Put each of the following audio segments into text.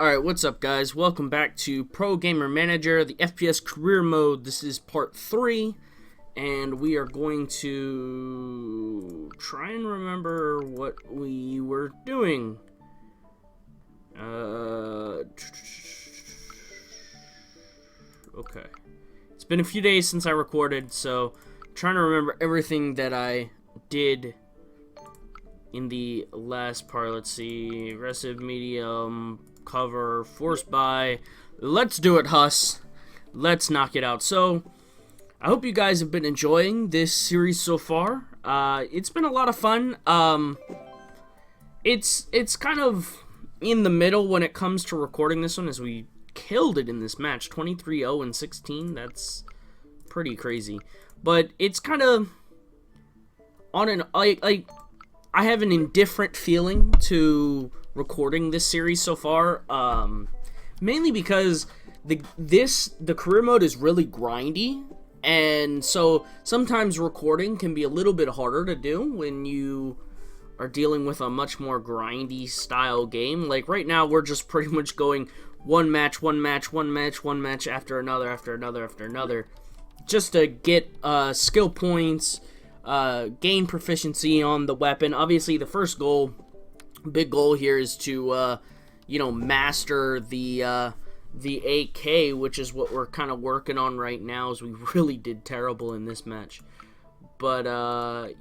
Alright, what's up guys? Welcome back to Pro Gamer Manager, the FPS career mode. This is part 3, and we are going to try and remember what we were doing. Okay. It's been a few days since I recorded, so I'm trying to remember everything that I did in the last part. Let's see, aggressive, medium, cover, force buy. Let's do it, Huss. Let's knock it out. So, I hope you guys have been enjoying this series so far. It's been a lot of fun. It's kind of in the middle when it comes to recording this one, as we killed it in this match, 23-0 and 16. That's pretty crazy. But it's kind of on an I have an indifferent feeling to recording this series so far, mainly because the career mode is really grindy, and so sometimes recording can be a little bit harder to do when you are dealing with a much more grindy style game. Like right now, we're just pretty much going one match after another, just to get skill points, gain proficiency on the weapon. Obviously, the first big goal here is to, master the AK, which is what we're kind of working on right now, as we really did terrible in this match. But,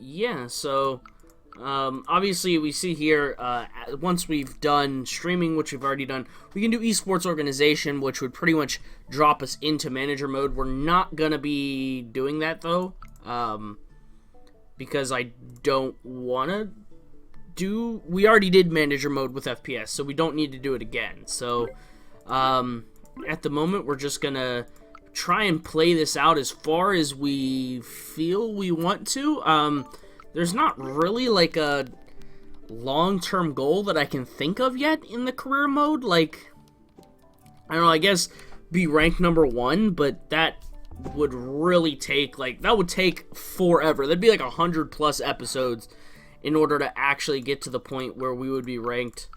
yeah, so, obviously we see here, once we've done streaming, which we've already done, we can do esports organization, which would pretty much drop us into manager mode. We're not gonna be doing that, though, because I don't want to we already did manager mode with FPS, so we don't need to do it again. So at the moment, we're just gonna try and play this out as far as we feel we want to. There's not really like a long-term goal that I can think of yet in the career mode. Like, I don't know, I guess be ranked number 1, but that would really take, that would take forever. That'd be like 100+ episodes in order to actually get to the point where we would be ranked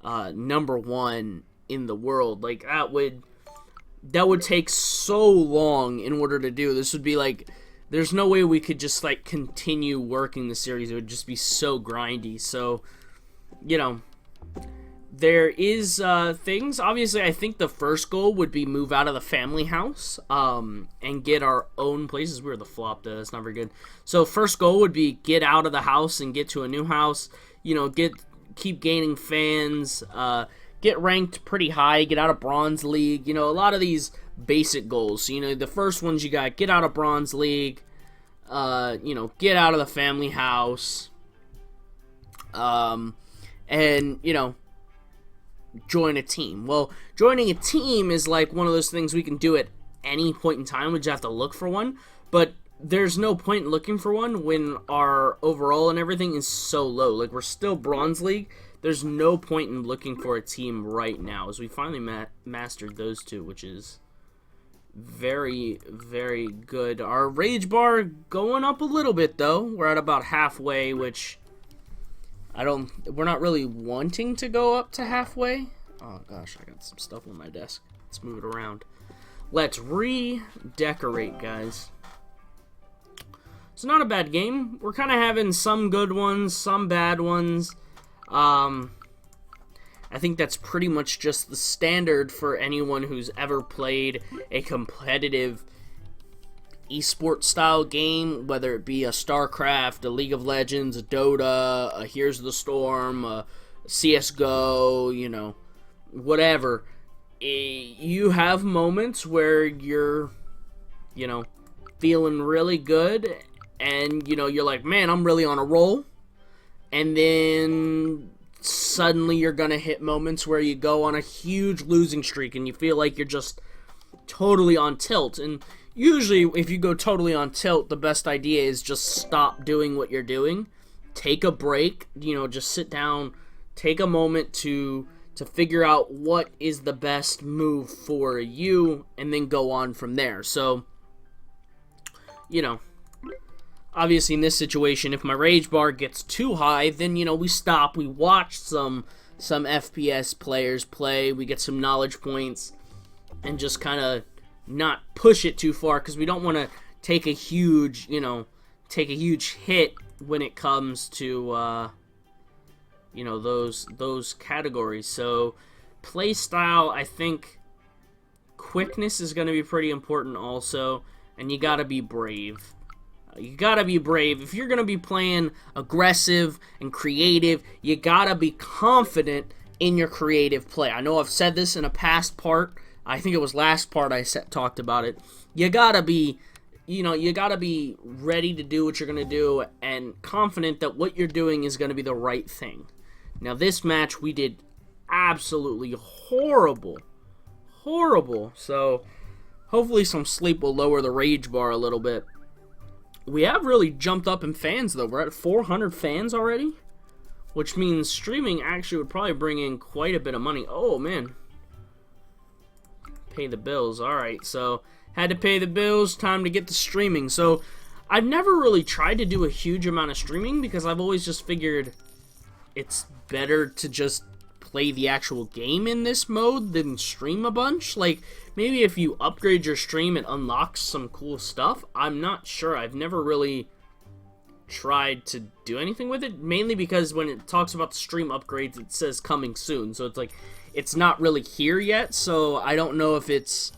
number 1 in the world. Like, that would take so long in order to do. This would be like, there's no way we could just continue working the series. It would just be so grindy. So, there is things. Obviously, I think the first goal would be move out of the family house and get our own places. We were the flop, though. That's not very good. So first goal would be get out of the house and get to a new house. Keep gaining fans. Get ranked pretty high. Get out of Bronze League. A lot of these basic goals. So, the first ones you got: get out of Bronze League. Get out of the family house. And join a team. Well, joining a team is like one of those things we can do at any point in time. We just have to look for one, but there's no point in looking for one when our overall and everything is so low. Like, we're still Bronze League. There's no point in looking for a team right now, as we finally mastered those two, which is very, very good. Our rage bar going up a little bit, though. We're at about halfway, which we're not really wanting to go up to halfway. Oh gosh, I got some stuff on my desk. Let's move it around. Let's redecorate, guys. It's not a bad game. We're kind of having some good ones, some bad ones. I think that's pretty much just the standard for anyone who's ever played a competitive esports style game, whether it be a StarCraft, a League of Legends, a Dota, a Here's the Storm, a CSGO, whatever. You have moments where you're, feeling really good, and, you're like, man, I'm really on a roll. And then suddenly you're gonna hit moments where you go on a huge losing streak and you feel like you're just totally on tilt. And usually, if you go totally on tilt, the best idea is just stop doing what you're doing. Take a break, just sit down, take a moment to figure out what is the best move for you, and then go on from there. So, obviously in this situation, if my rage bar gets too high, then, we stop, we watch some some FPS players play. We get some knowledge points and just kind of not push it too far because we don't want to take a huge, hit when it comes to, those categories. So play style, I think quickness is going to be pretty important also, and you got to be brave. You gotta be brave. If you're gonna be playing aggressive and creative, you gotta be confident in your creative play. I know I've said this in a past part. I think it was last part I talked about it. You gotta be, you gotta be ready to do what you're gonna do and confident that what you're doing is gonna be the right thing. Now this match we did absolutely horrible. So hopefully some sleep will lower the rage bar a little bit. We have really jumped up in fans, though. We're at 400 fans already, which means streaming actually would probably bring in quite a bit of money. Oh, man. Pay the bills. All right, so had to pay the bills. Time to get to streaming. So I've never really tried to do a huge amount of streaming because I've always just figured it's better to just play the actual game in this mode than stream a bunch. Like, maybe if you upgrade your stream, it unlocks some cool stuff. I'm not sure. I've never really tried to do anything with it, mainly because when it talks about the stream upgrades, it says coming soon. So it's like, it's not really here yet, so I don't know if it's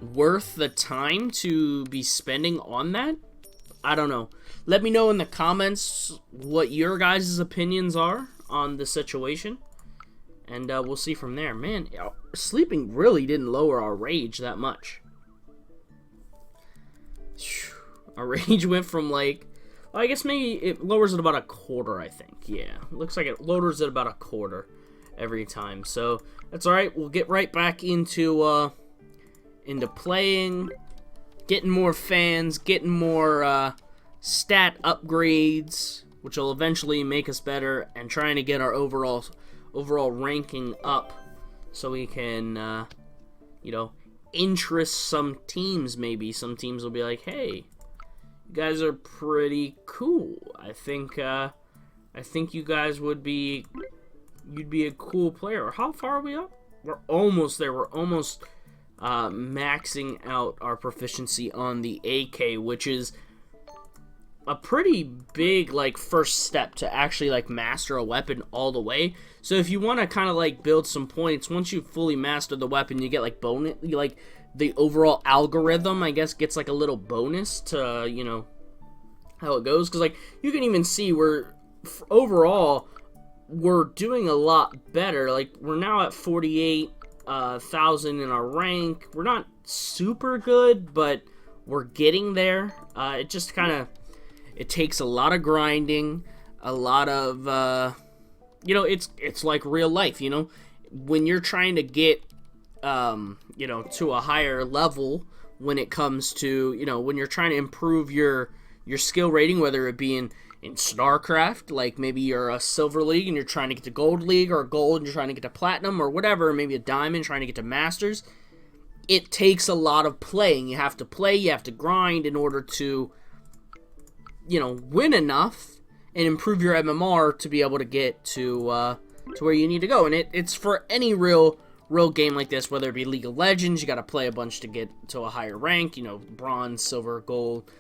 worth the time to be spending on that. I don't know. Let me know in the comments what your guys' opinions are on the situation. And we'll see from there. Man, sleeping really didn't lower our rage that much. Our rage went from like, well, I guess maybe it lowers it about a quarter, I think. Yeah, looks like it lowers it about a quarter every time. So that's all right. We'll get right back into playing, getting more fans, getting more stat upgrades, which will eventually make us better, and trying to get our overall ranking up so we can, interest some teams. Maybe some teams will be like, hey, you guys are pretty cool. I think you guys you'd be a cool player. How far are we up? We're almost there. We're almost maxing out our proficiency on the AK, which is a pretty big first step to actually master a weapon all the way. So if you want to kind of build some points, once you fully master the weapon, you get bonus, the overall algorithm, I guess, gets a little bonus to how it goes, because you can even see overall we're doing a lot better. We're now at 48,000 in our rank. We're not super good, but we're getting there. It just kind of, it takes a lot of grinding, a lot of, it's like real life, when you're trying to get, to a higher level when it comes to, when you're trying to improve your skill rating, whether it be in StarCraft, maybe you're a Silver League and you're trying to get to Gold League, or Gold and you're trying to get to Platinum, or whatever, maybe a Diamond trying to get to Masters. It takes a lot of playing. You have to play, you have to grind in order to win enough and improve your MMR to be able to get to where you need to go. And it's for any real game like this, whether it be League of Legends, you got to play a bunch to get to a higher rank, bronze, silver, gold,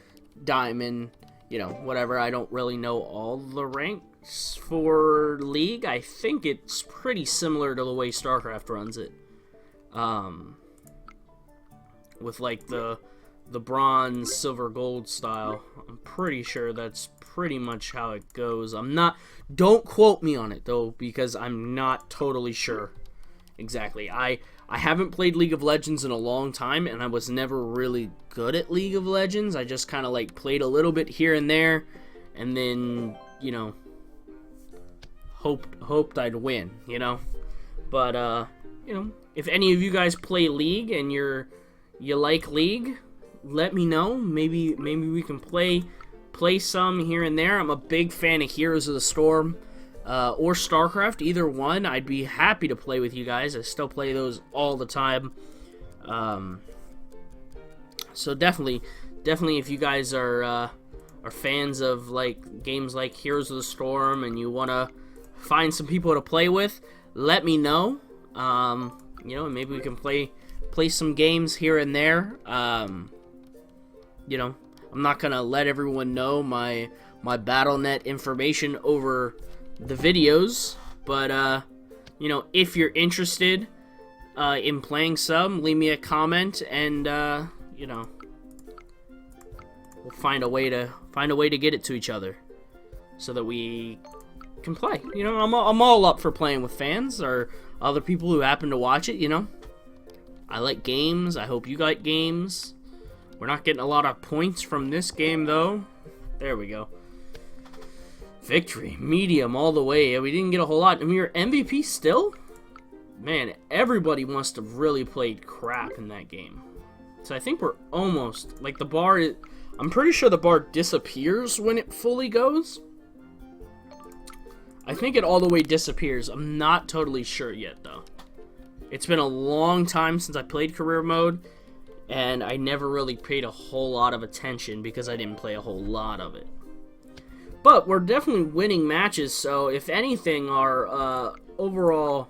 diamond, whatever. I don't really know all the ranks for League. I think it's pretty similar to the way StarCraft runs it. With the bronze, silver, gold style. I'm pretty sure that's pretty much how it goes. Don't quote me on it though, because I'm not totally sure exactly. I haven't played League of Legends in a long time, and I was never really good at League of Legends. I just kind of played a little bit here and there, and then, hoped I'd win, But, if any of you guys play League and you like League, let me know. Maybe we can play some here and there. I'm a big fan of Heroes of the Storm or StarCraft, either one. I'd be happy to play with you guys. I still play those all the time. So definitely, if you guys are fans of games like Heroes of the Storm and you want to find some people to play with, let me know. You know, maybe we can play some games here and there. You know, I'm not gonna let everyone know my Battle.net information over the videos, but you know, if you're interested in playing some, leave me a comment, and you know, we'll find a way to get it to each other so that we can play. You know, I'm all up for playing with fans or other people who happen to watch it. You know, I like games. I hope you like games. We're not getting a lot of points from this game though. There we go. Victory, medium all the way. We didn't get a whole lot. And we were MVP still? Man, everybody must have really played crap in that game. So I think we're almost, like, the bar, I'm pretty sure the bar disappears when it fully goes. I think it all the way disappears. I'm not totally sure yet, though. It's been a long time since I played career mode, and I never really paid a whole lot of attention because I didn't play a whole lot of it. But we're definitely winning matches, so if anything, our overall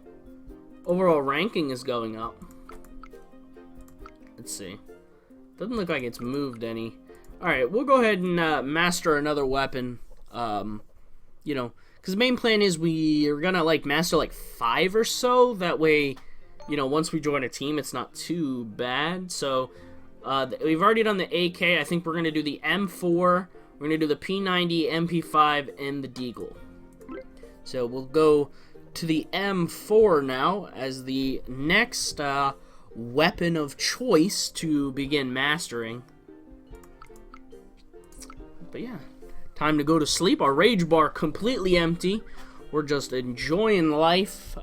ranking is going up. Let's see. Doesn't look like it's moved any. Alright, we'll go ahead and master another weapon. You know, because the main plan is we are gonna like master like 5 or so. That way, you know, once we join a team, it's not too bad. So we've already done the AK. I think we're gonna do the M4. We're going to do the P90, MP5, and the Deagle. So we'll go to the M4 now as the next weapon of choice to begin mastering. But yeah, time to go to sleep. Our rage bar completely empty. We're just enjoying life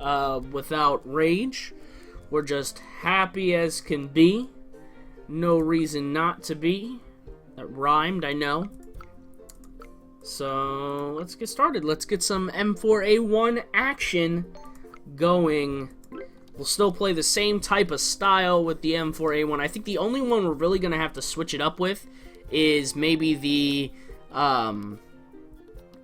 without rage. We're just happy as can be. No reason not to be. That rhymed, I know. So, let's get started. Let's get some M4A1 action going. We'll still play the same type of style with the M4A1. I think the only one we're really going to have to switch it up with is maybe the,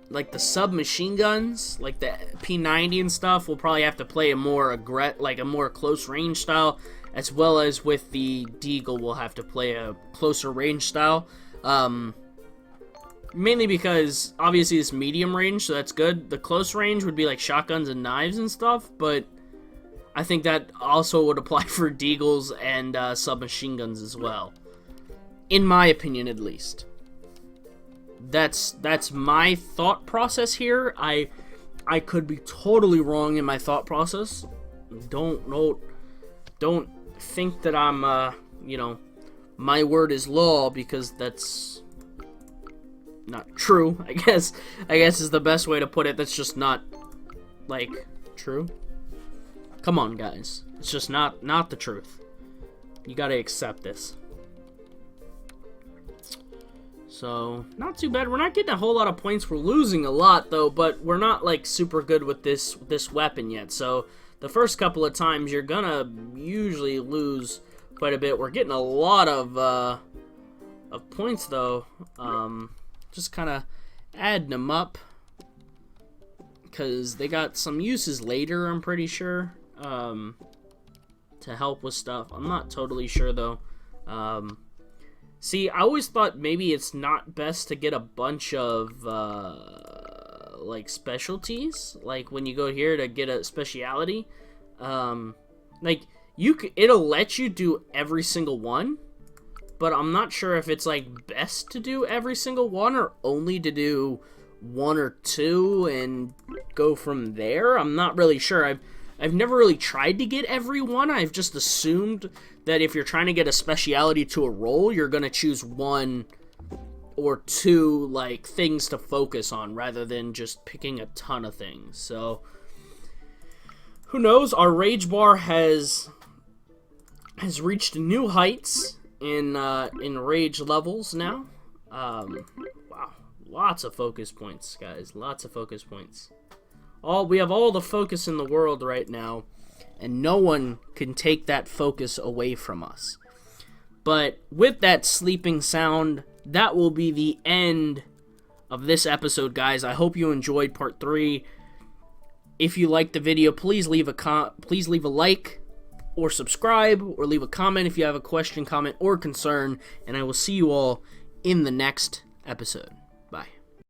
like the submachine guns, like the P90 and stuff. We'll probably have to play a more more close range style, as well as with the Deagle, we'll have to play a closer range style. Mainly because, obviously, it's medium range, so that's good. The close range would be like shotguns and knives and stuff, but I think that also would apply for Deagles and submachine guns as well. In my opinion, at least. That's my thought process here. I could be totally wrong in my thought process. Don't think that I'm, you know, my word is law, because that's not true, I guess is the best way to put it. That's just not, like, true. Come on, guys. It's just not the truth. You gotta accept this. So, not too bad. We're not getting a whole lot of points. We're losing a lot, though, but we're not, like, super good with this weapon yet. So, the first couple of times, you're gonna usually lose quite a bit. We're getting a lot of points, though. Just kind of adding them up, because they got some uses later, I'm pretty sure, to help with stuff. I'm not totally sure, though. See, I always thought maybe it's not best to get a bunch of, like, specialties. Like, when you go here to get a speciality, like, it'll let you do every single one. But I'm not sure if it's, like, best to do every single one or only to do 1 or 2 and go from there. I'm not really sure. I've never really tried to get every one. I've just assumed that if you're trying to get a speciality to a role, you're going to choose 1 or 2, like, things to focus on rather than just picking a ton of things. So, who knows? Our rage bar has reached new heights in rage levels now. Wow, lots of focus points, guys. Lots of focus points. We have all the focus in the world right now, and no one can take that focus away from us. But with that sleeping sound, that will be the end of this episode, guys. I hope you enjoyed part 3. If you liked the video, please leave a like or subscribe, or leave a comment if you have a question, comment, or concern, and I will see you all in the next episode.